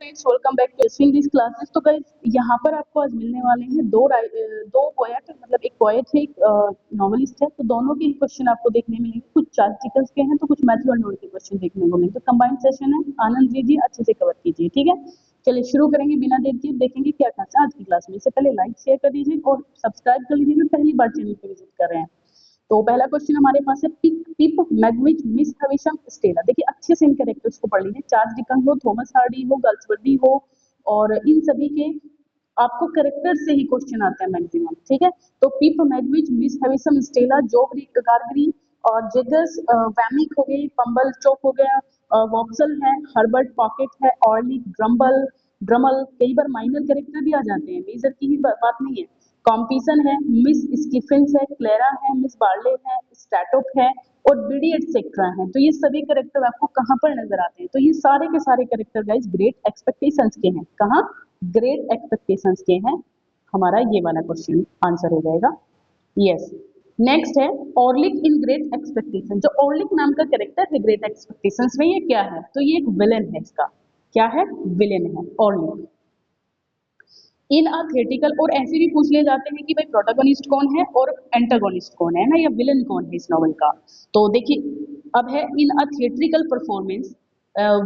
Friends, welcome back to swing this classes. तो guys, यहाँ पर आपको आज मिलने वाले हैं दो पोएट, मतलब एक पोएट है, एक नॉवेलिस्ट है। तो दोनों के ही क्वेश्चन आपको देखने मिलेंगे। कुछ चार्टिकल्स के हैं तो कुछ मैथ्स और नोट के क्वेश्चन देखने को मिलेंगे। तो कंबाइंड सेशन है, आनंद लीजिए, अच्छे से कवर कीजिए, ठीक है। चलिए शुरू करेंगे बिना देर किए, देखेंगे क्या था आज की क्लास में। इससे पहले लाइक शेयर कर दीजिए और सब्सक्राइब कर लीजिए, पहली बार चैनल पर विजिट कर रहे हैं। तो पहला क्वेश्चन हमारे पास है, पिप मैग्विच मिस हविशम स्टेला। देखिए अच्छे से इन कैरेक्टर्स को पढ़ लीजिए। चार्ल्स डिकन हो, थॉमस हार्डी हो, गर्ल्सवर्दी हो, और इन सभी के आपको कैरेक्टर से ही क्वेश्चन आते हैं मैक्सिमम, ठीक है। तो पिप मैग्विच मिस हविशम स्टेला, जॉब गार्गरी और जेगर्स वैमिक हो गई, पंबल चौक हो गया, वॉक्सल है, हर्बर्ट पॉकेट है, ऑर्ली ड्रम्बल ड्रमल। कई बार माइनर कैरेक्टर भी आ जाते हैं, मेजर की ही बात नहीं है। कॉम्पिसन है, मिस स्टीफेंस है, क्लेरा है, मिस बार्ले है, स्टैटोप है और बीडी एटसेट्रा है। तो ये सभी कैरेक्टर आपको कहाँ पर नजर आते हैं? तो ये सारे के सारे कैरेक्टर गाइस ग्रेट एक्सपेक्टेशंस के हैं। कहाँ? ग्रेट एक्सपेक्टेशंस के हैं। हमारा ये वाला क्वेश्चन आंसर हो जाएगा यस। नेक्स्ट है ऑर्लिक इन ग्रेट एक्सपेक्टेशन। जो ऑर्लिक नाम का कैरेक्टर है ग्रेट एक्सपेक्टेशंस में, ये क्या है? तो ये एक विलेन है। इसका क्या है? विलेन है ऑर्लिक। इन अ थिएटिकल, और ऐसे भी पूछ लिए जाते हैं कि भाई प्रोटोगोनिस्ट कौन है और एंटागोनिस्ट कौन है ना, या विलन कौन है इस नॉवल का। तो देखिए अब है in a theatrical performance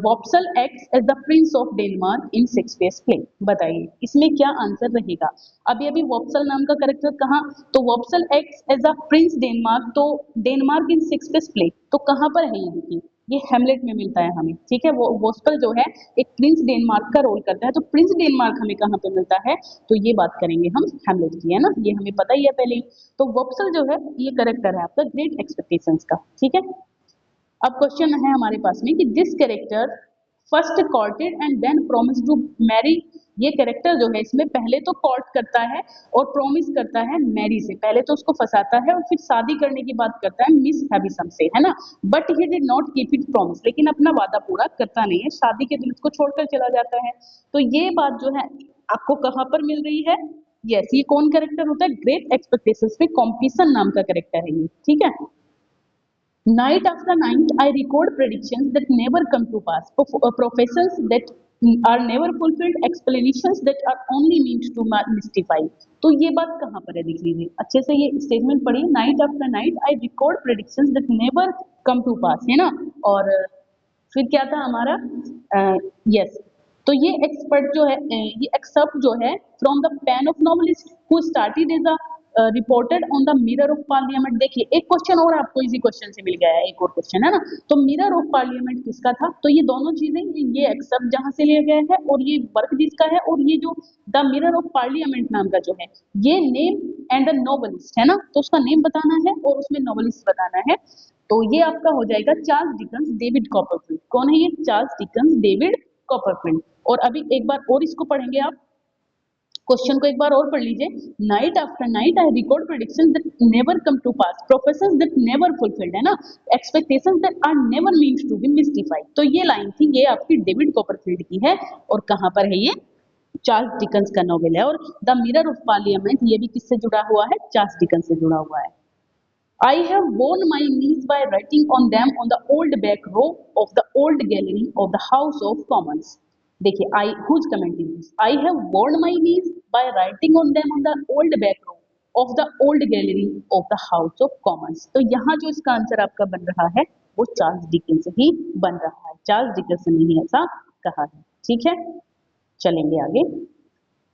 Wopsle acts as the prince of Denmark in Shakespeare's play. बताइए इसमें क्या आंसर रहेगा? अभी अभी वॉप्सल नाम का कैरेक्टर कहाँ? तो Wopsle acts as the prince Denmark, तो डेनमार्क इन शेक्सपियर्स प्ले तो कहाँ पर है? ये देखिए, ये हेमलेट में मिलता है हमें, ठीक है। वो वॉस्पल जो है एक प्रिंस डेनमार्क का रोल करता है। तो प्रिंस डेनमार्क हमें कहाँ पे मिलता है? तो ये बात करेंगे हम हेमलेट की, है ना, ये हमें पता ही है पहले ही। तो वॉप्सल जो है ये करेक्टर है आपका ग्रेट एक्सपेक्टेशंस का, ठीक है। अब क्वेश्चन है हमारे पास में कि this character first courted and then promise to marry. ये कैरेक्टर जो है इसमें पहले तो कॉर्ट करता है और प्रॉमिस करता है मैरी से। पहले तो उसको फंसाता है और फिर शादी करने की बात करता है मिस हैविसम से, है ना। But he did not keep it promise, लेकिन अपना वादा पूरा करता नहीं है, शादी के दिन उसको छोड़कर चला जाता है। तो ये बात जो है आपको कहाँ पर मिल रही है? यस, ये कौन कैरेक्टर होता है? ग्रेट एक्सपेक्टेशंस में कॉम्पिसन नाम का कैरेक्टर है ये, ठीक है। Night after night, I record predictions that never come to pass, professions that are never fulfilled, explanations that are only meant to mystify. तो ये बात कहाँ पर है देख लीजिए अच्छे से, ये स्टेटमेंट पढ़िए। Night after night I record predictions that never come to pass, है ना। और फिर क्या था हमारा? यस, तो ये एक्सपर्ट जो है, ये एक्सपर्ट जो है from the pen of novelist who started as a reported on the mirror of parliament. देखिए एक क्वेश्चन और आपको इसी क्वेश्चन से मिल गया है, एक और क्वेश्चन है ना। तो मिरर ऑफ पार्लियामेंट किसका था? तो ये दोनों चीजें, ये एक्सेप्ट जहां से लिया गया है और ये वर्क जिसका है, और ये जो द मिरर ऑफ पार्लियामेंट नाम का जो है, ये नेम एंड द नोवेलिस्ट है ना। तो उसका नेम बताना है और उसमें नोवेलिस्ट बताना है। तो ये आपका हो जाएगा चार्ल्स डिकन्स डेविड कॉपरफील्ड। कौन है ये? Charles Dickens David Copperfield. और अभी एक बार और इसको पढ़ेंगे आप, क्वेश्चन को एक बार और पढ़ लीजिए। Night after night I record predictions that never come to pass, professions that never fulfilled, है ना, expectations that are never means to be mystified. तो ये लाइन थी, ये आपकी डेविड कॉपरफील्ड की है। और कहाँ पर है ये? चार्ल्स डिकन्स का नॉवेल है। और द मिरर ऑफ पार्लियामेंट ये भी किससे जुड़ा हुआ है? चार्ल्स डिकन्स से जुड़ा हुआ है। I have worn my knees by writing on them on the old back row of the old gallery of the House of Commons. देखिए I who's commenting this? I have worn my knees by writing on them on the old back row of the old gallery of the House of Commons. तो यहाँ जो इसका answer आपका बन रहा है वो चार्ल्स डिकेंस ही बन रहा है, चार्ल्स डिकेंस ने ही ऐसा कहा है, ठीक है। चलेंगे आगे।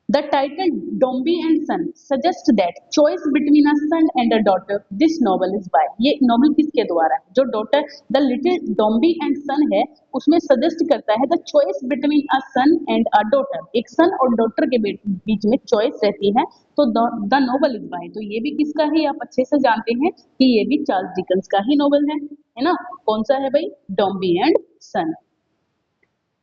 The title Dombey and Son suggests that choice between a son and a daughter. This novel is by, ये नॉवल किसके द्वारा है? जो daughter the little Dombey and son है उसमें सजेस्ट करता है the choice between a son and a daughter. एक सन और डॉटर के बीच में चॉइस रहती है। तो द नॉवल इज बाय, तो ये भी किसका है? आप अच्छे से जानते हैं कि ये भी चार्ल्स डिकन्स का ही नॉवल है ना। कौन सा है भाई? Dombey and Son.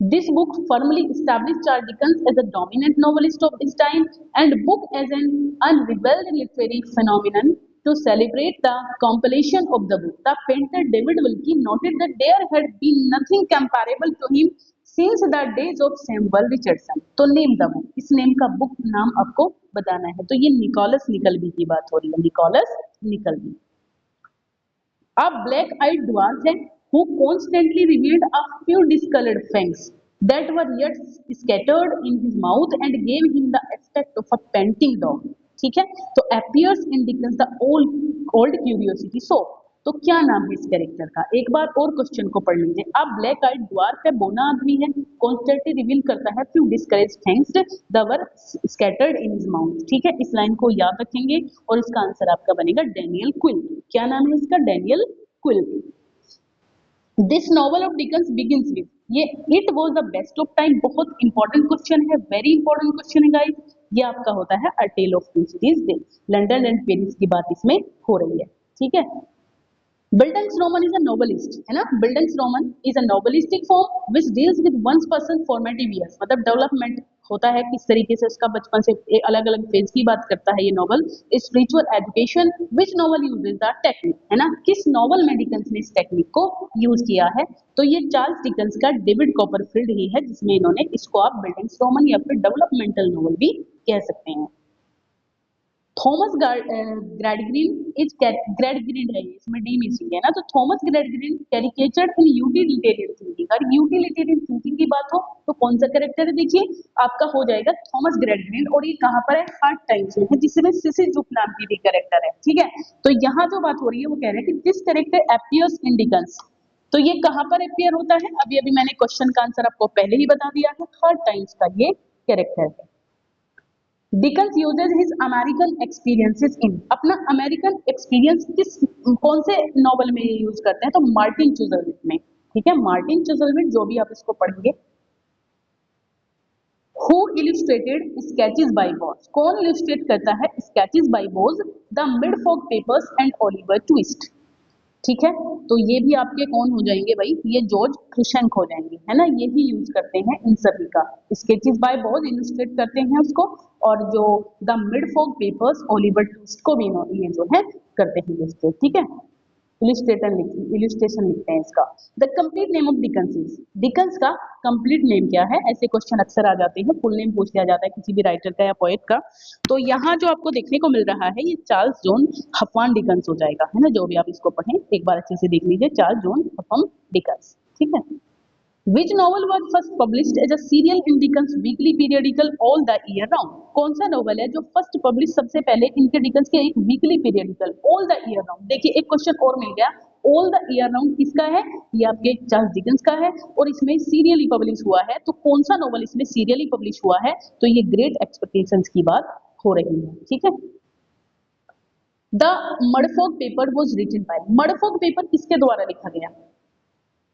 This book firmly established Charles Dickens as a dominant novelist of his time and book as an unrivaled literary phenomenon. To celebrate the compilation of the book, the painter David Wilkie noted that there had been nothing comparable to him since the days of Samuel Richardson. तो name the book, इस name का book नाम आपको बताना है। तो ये Nicholas निकलबी की बात हो रही है, निकोलस निकलबी। A black-eyed dwarf है who constantly revealed a few discolored fangs. that were yet scattered in his mouth and gave him the aspect of a panting dog. ठीक है, तो appears indicates the old curiosity. So तो क्या नाम है इस character का? एक बार और क्वेश्चन को पढ़ लीजिए आप। ब्लैक आइड ड्वार्फ है, बोना आदमी है, कॉन्स्टेंटली रिवील करता है few discourage things the were scattered in his mouth. ठीक है, इस लाइन को याद रखेंगे और इसका आंसर आपका बनेगा डैनियल क्विल। क्या नाम है इसका? Daniel Quilp. This novel of Dickens begins with, ये it was the best of time, बहुत इंपॉर्टेंट क्वेश्चन है, वेरी इंपॉर्टेंट क्वेश्चन है गाइस। ये आपका होता है a tale of two cities day, London and Paris की बात इसमें हो रही है। ठीक है, bildungsroman is a novelist, है ना। Bildungsroman is a novelistic form which deals with one's person formative years, मतलब डेवलपमेंट होता है किस तरीके से उसका बचपन से अलग अलग फेज की बात करता है ये novel. Spiritual education which novel uses the technique, है ना, किस नॉवल में डिकन्स ने इस टेक्निक को यूज किया है? तो ये चार्ल्स डिकन्स का डेविड कॉपरफील्ड ही है, जिसमें इन्होंने इसको आप बिल्डंग्स रोमन या फिर डेवलपमेंटल नॉवल भी कह सकते हैं। थॉमस ग्रैडग्रीन इज ग्रैडग्रीन है, इसमें डी मिसिंग है ना, तो थॉमस ग्रैडग्रीन कैरिकेचर्ड इन यूटिलिटेरियन थिंकिंग। अगर यूटिलिटेरियन थिंकिंग की बात हो तो कौन सा कैरेक्टर है? देखिए आपका हो जाएगा थॉमस ग्रैडग्रीन, और ये कहाँ पर है? हार्ड टाइम्स में है, जिसमें सिसिल जुक नाम की भी कैरेक्टर है। ठीक है, तो यहाँ जो बात हो रही है वो कह रहे हैं कि this character appears in Dickens, तो ये कहाँ पर अपीयर होता है? अभी अभी मैंने क्वेश्चन का आंसर आपको पहले ही बता दिया है, हार्ड टाइम्स का ये कैरेक्टर है। Dickens uses his American experiences in, अपना अमेरिकन एक्सपीरियंस किस कौन से नॉवल में ये यूज करते हैं? तो मार्टिन चुज़लविट में। ठीक है, मार्टिन चुज़लविट, जो भी आप इसको पढ़ेंगे। Who illustrated sketches by Boz, कौन इलिस्ट्रेट करता है sketches by Boz? The Mudfog papers and Oliver Twist. ठीक है, तो ये भी आपके कौन हो जाएंगे भाई? ये जॉर्ज क्रुशेंक हो जाएंगे, है ना। ये ही यूज करते हैं इन सभी का, स्केचेस बाय बोज इलस्ट्रेट करते हैं उसको, और जो the Mudfog papers Oliver twist को भी ये जो है करते हैं इलस्ट्रेट। ठीक है, इलिस्ट्रेशन लिखते हैं इसका। The complete name of Dickens is, Dickens का कंप्लीट नेम क्या है? ऐसे क्वेश्चन अक्सर आ जाते हैं, फुल नेम पूछ लिया जाता है किसी भी राइटर का या पोएट का। तो यहाँ जो आपको देखने को मिल रहा है ये चार्ल्स जॉन हफाम डिकन्स हो जाएगा, है ना। जो भी आप इसको पढ़ें एक बार अच्छे से देख लीजिए, चार्ल्स जॉन हफाम डिकन्स। ठीक है, Which novel was first published as a serial in Dickens' weekly periodical all the year round? कौन सा नॉवल है जो फर्स्ट पब्लिश सबसे पहले इनके डिकन्स के एक weekly periodical all the year round? देखिए एक क्वेश्चन और मिल गया, ऑल द ईयर राउंड किसका है? ये आपके चार्ल्स डिकन्स का है, और इसमें सीरियली पब्लिश हुआ है। तो कौन सा नॉवल इसमें सीरियली पब्लिश हुआ है? तो ये ग्रेट एक्सपेक्टेशंस की बात हो रही है। ठीक है, the Mudfog paper was written by, Mudfog paper किसके द्वारा लिखा गया?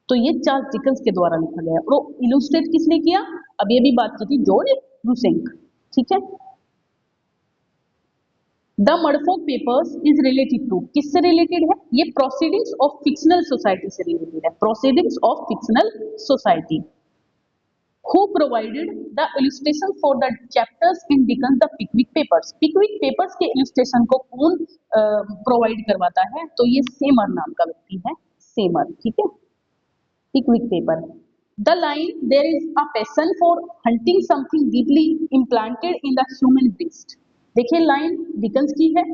तो ये चार्ल्स डिकन्स के द्वारा लिखा गया, और इलुस्ट्रेट किसने किया? अभी अभी बात की थी, जॉर्ज क्रुशेंक। ठीक है, the Mudfog papers is related to, किससे रिलेटेड है? ये प्रोसीडिंग्स ऑफ फिक्शनल सोसाइटी से रिलेटेड है, proceedings of fictional society. Who provided the illustration for the chapters in Dickens the Pickwick Papers? Pickwick Papers के illustration को कौन प्रोवाइड करवाता है? तो ये सेमर नाम का व्यक्ति है, सेमर। ठीक है, Pickwick paper. The line there is a passion for hunting something deeply implanted in the human breast. देखिए लाइन डिकन्स की है,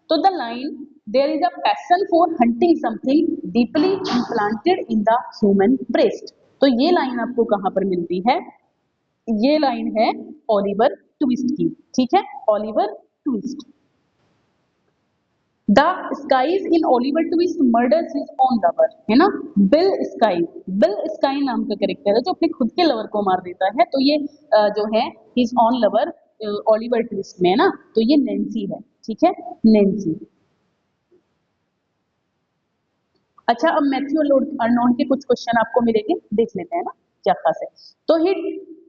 तो the line there is a passion for hunting something deeply implanted in the human breast. तो ये line आपको कहाँ पर मिलती है? ये लाइन है ओलिवर ट्विस्ट की। ठीक है, Oliver Twist. The Sikes in Oliver Twist murders his own lover, है ना। बिल स्काई, बिल स्काई नाम का कैरेक्टर है जो अपने खुद के लवर को मार देता है। तो ये जो है his own lover Oliver twist में, है ना, तो ये नैन्सी है। ठीक है, नैन्सी। अच्छा, अब मैथ्यू अर्नोल्ड के कुछ क्वेश्चन आपको मिलेंगे, देख लेते हैं ना क्या खास है। तो he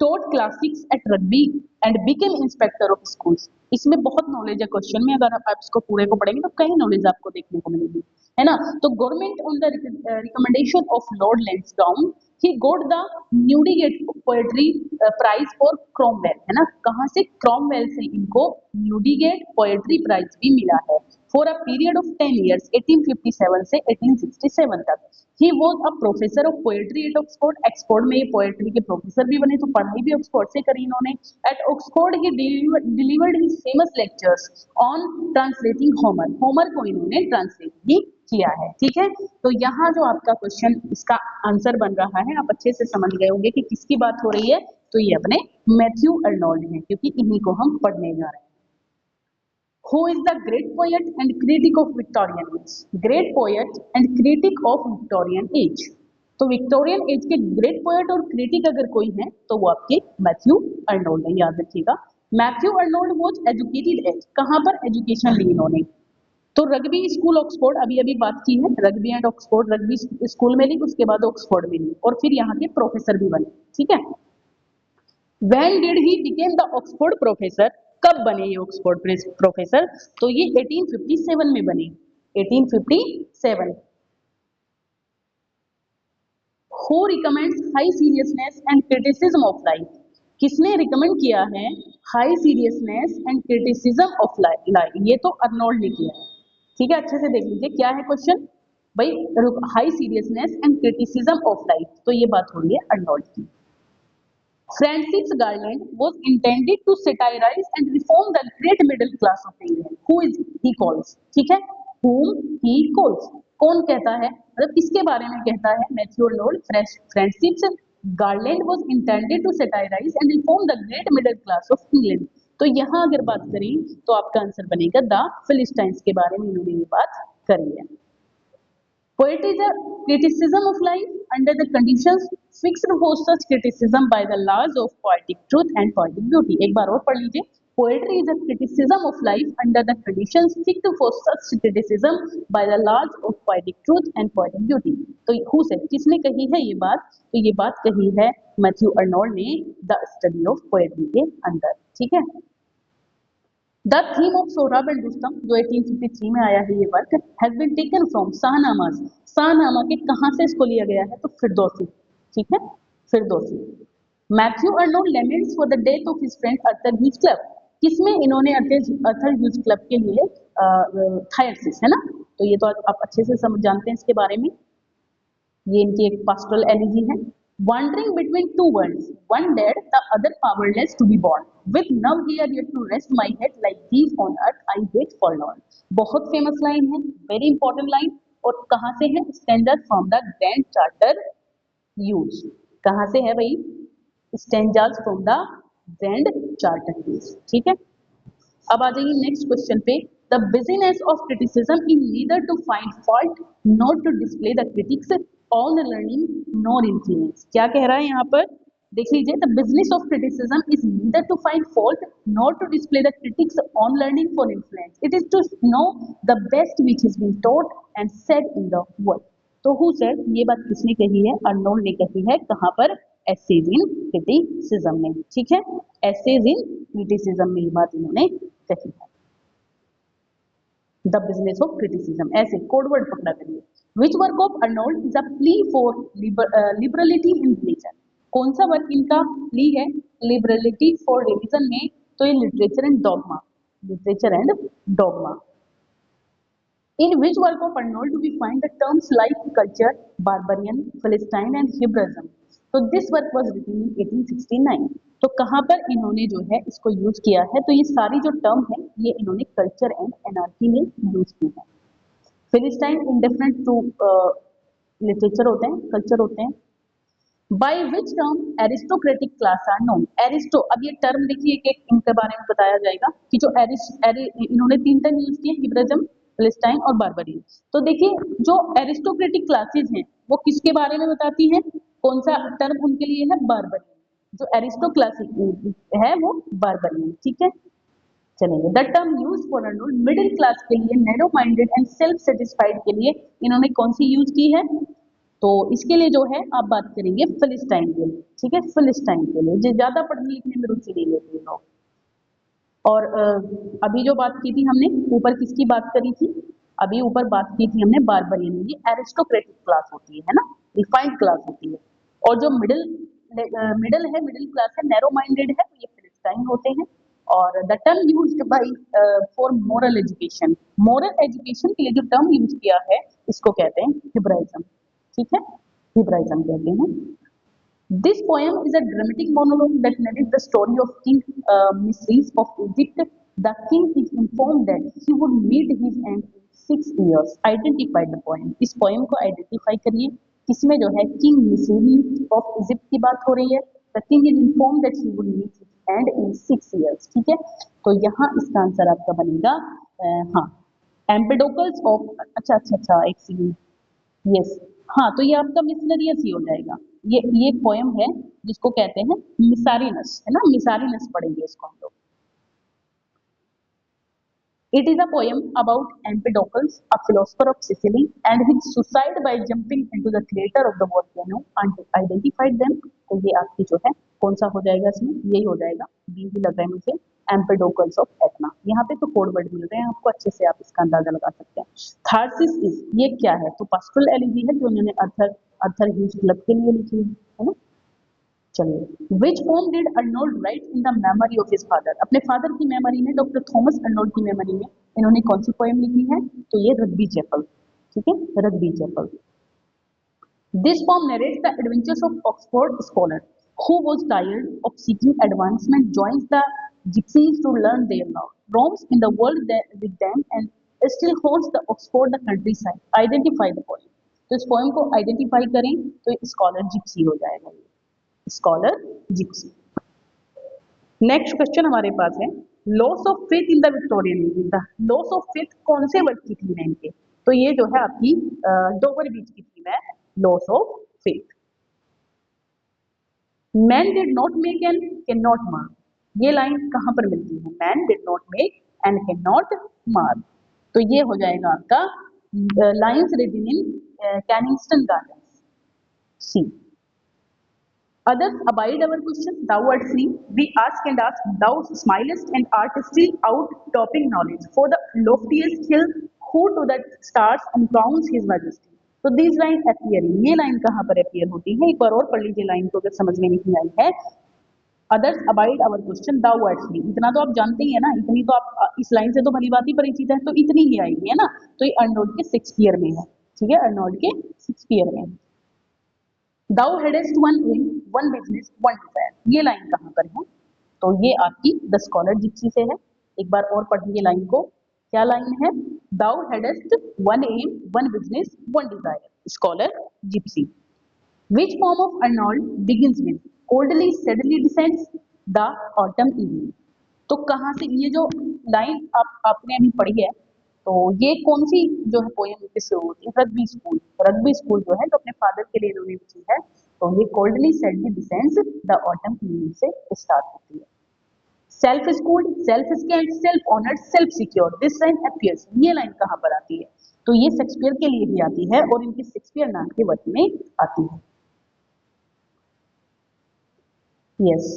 taught classics at Rugby and became inspector of schools. इसमें बहुत नॉलेज है क्वेश्चन में, अगर आप इसको पूरे को पढ़ेंगे तो कई नॉलेज आपको देखने को मिलेगी, है ना। तो government on the recommendation of Lord Lansdowne he got the Newdigate poetry prize for Cromwell, है ना। कहाँ से? क्रॉमवेल से इनको न्यूडिगेट पोएट्री प्राइज भी मिला है for a period of 10 years 1857 से 1867 तक। He was a professor of poetry at Oxford, Oxford में ये पोएट्री के प्रोफेसर भी बने, तो पढ़ा पढ़ाई भी ऑक्सफोर्ड से करी इन्होंने। At Oxford he delivered his famous lectures on translating Homer, Homer को इन्होंने ट्रांसलेट भी किया है। ठीक है, तो यहाँ जो आपका क्वेश्चन इसका आंसर बन रहा है, आप अच्छे से समझ गए होंगे कि किसकी बात हो रही है, तो ये अपने मैथ्यू अर्नोल्ड हैं, क्योंकि इन्हीं को हम पढ़ने जा रहे हैं। Who is the great poet and critic of Victorian age? Great poet and critic of Victorian age. तो विक्टोरियन एज के ग्रेट पोएट और क्रिटिक अगर कोई है तो वो आपके मैथ्यू अर्नोल्ड है, याद रखिएगा। Matthew Arnold was educated eight, कहाँ पर एजुकेशन ली इन्होंने, तो रग्बी स्कूल ऑक्सफोर्ड, अभी अभी बात की है, rugby and Oxford, rugby school में ली, उसके बाद ऑक्सफोर्ड में ली, और फिर यहाँ के प्रोफेसर भी बने। ठीक है, When did he became the Oxford professor? कब बने ये ऑक्सफोर्ड प्रोफेसर, तो ये 1857 में बने, 1857। Who recommends high seriousness and criticism of life? किसने रिकमेंड किया है high seriousness and criticism of life? ये तो अर्नोल्ड ने किया है। ठीक है, अच्छे से देख लीजिए क्या है क्वेश्चन भाई, high seriousness and criticism of life, तो ये बात हो रही है अर्नोल्ड की। Francis Garland was intended to satirize and reform the great middle class of England. Who is he calls? ठीक है, whom he calls, कौन कहता है, मतलब किसके बारे में कहता है, Matthew Arnold. Francis garland was intended to satirize and reform the great middle class of England. तो यहाँ अगर बात करें तो आपका आंसर बनेगा द फिलिस्टाइंस के बारे में इन्होंने ये बात करी है। Poetry is a criticism of life under the conditions fixed for such criticism by the laws of poetic truth and poetic beauty. एक बार और पढ़ लीजिए। Poetry is a criticism of life under the conditions fixed for such criticism by the laws of poetic truth and poetic beauty. तो who said, किसने कही है ये बात, तो ये बात कही है मैथ्यू अर्नोल्ड ने द स्टडी ऑफ पोएट्री के अंदर। ठीक है, the theme of Sohrab and Rustam जो 1853 में आया है ये work has been taken from Shahnameh. Shahnameh के कहाँ से इसको लिया गया है, तो फिरदौसी। ठीक है, Firdausi. Matthew Arnold laments for the death of his friend Arthur Hugh Clough, किसमें इन्होंने अर्थर ह्यूज क्लब के लिए थायरसिस है ना, तो ये तो आप अच्छे से समझ जानते हैं इसके बारे में। ये इनकी एक पास्टोरल एलिजी है। Wandering between two worlds, one dead, the other powerless to be born. With now here yet to rest my head, like these on earth I wait for Lord. बहुत फेमस लाइन है, very important line, और कहाँ से है, stanzas from the Grande Chartreuse. कहाँ से है भाई, stanzas from the Grande Chartreuse. ठीक है, अब आ जाइए नेक्स्ट क्वेश्चन पे। The business of criticism is neither to find fault not to display the critics own learning nor influence. क्या कह रहा है यहाँ पर, देख लीजिए। The business of criticism is neither to find fault not to display the critics own learning for influence, it is to know the best which is been taught and said in the world. तो who said, ये बात किसने कही है, Arnold ने कही है। कहाँ पर, एसेज इन क्रिटिसिज्म में। ठीक है, एसेज इन क्रिटिसिज्म में ये बात इन्होंने कही है। द बिजनेस ऑफ क्रिटिसिज्म, ऐसे कोडवर्ड पकड़ा करिए। Which work of Arnold is a plea for liberality in religion, कौन सा वर्क इनका प्ली है लिबरलिटी फॉर रिलीजन में, तो ये literature and dogma, literature and dogma. In which work of Arnold do we find the terms like culture, barbarian, Philistine and Hebraism? तो this work was written in 1869. तो कहाँ पर इन्होंने जो है इसको यूज किया है, तो ये सारी जो टर्म है ये इन्होंने कल्चर एंड एनार्की में यूज की है। फिलिस्टाइन इंडिफरेंट टू लिटरेचर होते हैं, कल्चर होते हैं। By which term aristocratic class are known, aristo, अब ये टर्म देखिए एक इनके बारे में बताया जाएगा कि जो इन्होंने 3 टर्म यूज किए, हिब्रिज्म, फिलिस्टाइन और बारबरियन। तो देखिए जो एरिस्टोक्रेटिक क्लासेस हैं वो किसके बारे में बताती हैं, कौन सा टर्म उनके लिए है, बारबरियन। जो एरिस्टोक्लासिक है वो बारबरियन। ठीक है, चलेंगे। The term use for Arnold middle class के लिए, narrow minded and self satisfied के लिए इन्होंने कौन सी यूज की है, तो इसके लिए जो है आप बात करेंगे फिलिस्टाइन के लिए। ठीक है, फिलिस्टाइन के लिए जो ज्यादा पढ़ने लिखने में रुचि नहीं लेते लोग। और अभी जो बात की थी हमने ऊपर, किसकी बात करी थी, अभी ऊपर बात की थी हमने बारबरियन, ये एरिस्टोक्रेटिक क्लास होती है ना, रिफाइंड क्लास होती है। और जो मिडिल है, मिडिल क्लास है, नैरो माइंडेड है, तो ये फिलिस्टाइन होते हैं। और the term used by for moral education, moral education के लिए जो टर्म यूज किया है इसको कहते हैं हिब्राइज्म। ठीक है, हिब्राइज्म कहते हैं। This poem is a dramatic monologue that narrates the story of King Misris of Egypt. The king is informed that he would meet his end in 6 years. Identify the poem. इस poem को identify करिए, किसमें जो है King Misris of Egypt की बात हो रही है. The king is informed that he would meet his end in 6 years. ठीक है, तो यहाँ इसका आंसर आपका बनेगा हाँ एम्पेडोकल्स ऑफ, अच्छा एक सेकंड, यस, हाँ तो ये आपका मिसलेनियस ही हो जाएगा. ये एक पोयम है जिसको कहते हैं मिसारिनस, है ना, मिसारिनस पढ़ेंगे इसको हम लोग. It is a poem about Empedocles, a philosopher of Sicily, and his suicide by jumping into the crater of the volcano and identified them. तो ये आपकी जो है कौन सा हो जाएगा इसमें, यही हो जाएगा, बी ही लग रहा है मुझे, एम्पेडोकल्स ऑफ एटना. यहाँ पे तो कोड वर्ड मिल रहे हैं आपको, अच्छे से आप इसका अंदाजा लगा सकते हैं. थार्सिस इज, ये क्या है, तो पास्टोरल एलिजी है जो उन्होंने अर्थर ह्यूज क्लब के लिए लिखी है ना. चलिए, which poem did Arnold write in the memory of his father, अपने फादर की मेमोरी में, डॉक्टर थॉमस अर्नोल्ड की मेमोरी में इन्होंने कौन सी पोएम लिखी है, तो ये रग्बी चैपल. ठीक है, Rugby Chapel. This poem narrates the adventures of Oxford scholar who was tired of seeking advancement joins the gypsies to learn their law, roams in the world with them and still haunts the Oxford the countryside. Identify the poem. तो इस poem को identify करें तो scholar Gypsy हो जाएगा, scholar Gypsy. Next question हमारे पास है loss of faith in the Victorian age. The loss of faith कौन से वर्ड की थीम है इनके, तो ये जो है आपकी डोवर बीच की थीम है, loss of faith. Man did not make and can not mar, ये लाइन कहां पर मिलती है, man did not make and can not mar, तो ये हो जाएगा आपका lines written in Kensington Gardens, see. Others abide our question, thou art free. We ask and ask, thou smilest and art still out topping knowledge. For the loftiest hill, who to the stars and crowns his majesty. तो these lines appear, ये line कहाँ पर appear होती है, एक बार और पढ़ लीजिए लाइन को अगर समझ में नहीं आई है. Others abide our question, thou art free. इतना तो आप जानते ही है ना, इतनी तो आप इस लाइन से तो भली बात ही परिचित है, तो इतनी ही आएगी है ना. तो ये अर्नोल्ड के शेक्सपियर में है, ठीक है, अर्नोल्ड के शेक्सपियर में. Thou hadst one aim, one business, one desire. ये लाइन कहाँ पर है, तो ये आपकी द स्कॉलर जिप्सी से है. एक बार और पढ़िए लाइन को, क्या लाइन है, Thou hadst one aim, one business, one desire. Scholar Gypsy. Which poem of Arnold begins with coldly steadily descends the autumn evening. तो कहाँ से ये जो लाइन आपने अभी पढ़ी है, तो ये कौन सी जो है पोएम किससे होती है, रग्बी स्कूल. रग्बी स्कूल जो है तो अपने फादर के लिए इन्होंने लिखी है, तो ये coldly sadly descends the autumn evening से स्टार्ट होती है. Self schooled, self scanned, self honoured, self secure, this line appears, ये लाइन कहाँ पर आती है, तो ये शेक्सपियर के लिए ही आती है और इनके शेक्सपियर नाम के वर्क में आती है. यस,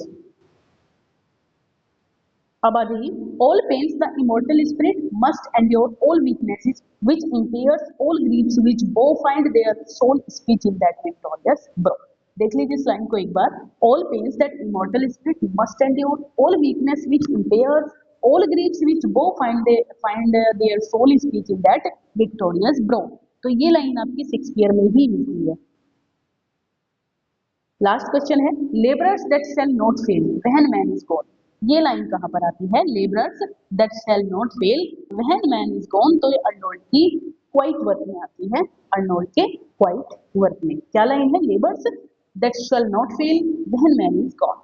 अब आ जाइए, all pains the immortal spirit must endure, all weaknesses which impairs, all griefs which bow find their soul speech in that victorious brow. देख लीजिए इस लाइन को एक बार, all pains that immortal spirit must endure, all weakness which impairs, all griefs which bow find their soul speech in that victorious brow. तो ये line आपकी Shakespeare में ही मिलती है. लास्ट क्वेश्चन है labourers that shall not fail when man is gone. ये line कहाँ पर आती है, labourers that shall not fail when man is gone, तो ये अर्नोल्ड की क्वाइट वर्क में आती है, अर्नोल्ड के क्वाइट वर्क में क्या लाइन है, labourers that shall not fail when man is gone.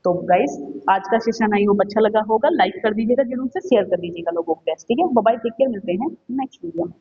तो गाइस आज का सेशन आई होप अच्छा लगा होगा, लाइक कर दीजिएगा, जरूर से शेयर कर दीजिएगा लोगों को, ठीक है. बाय बाय, टेक केयर, मिलते हैं नेक्स्ट वीडियो में.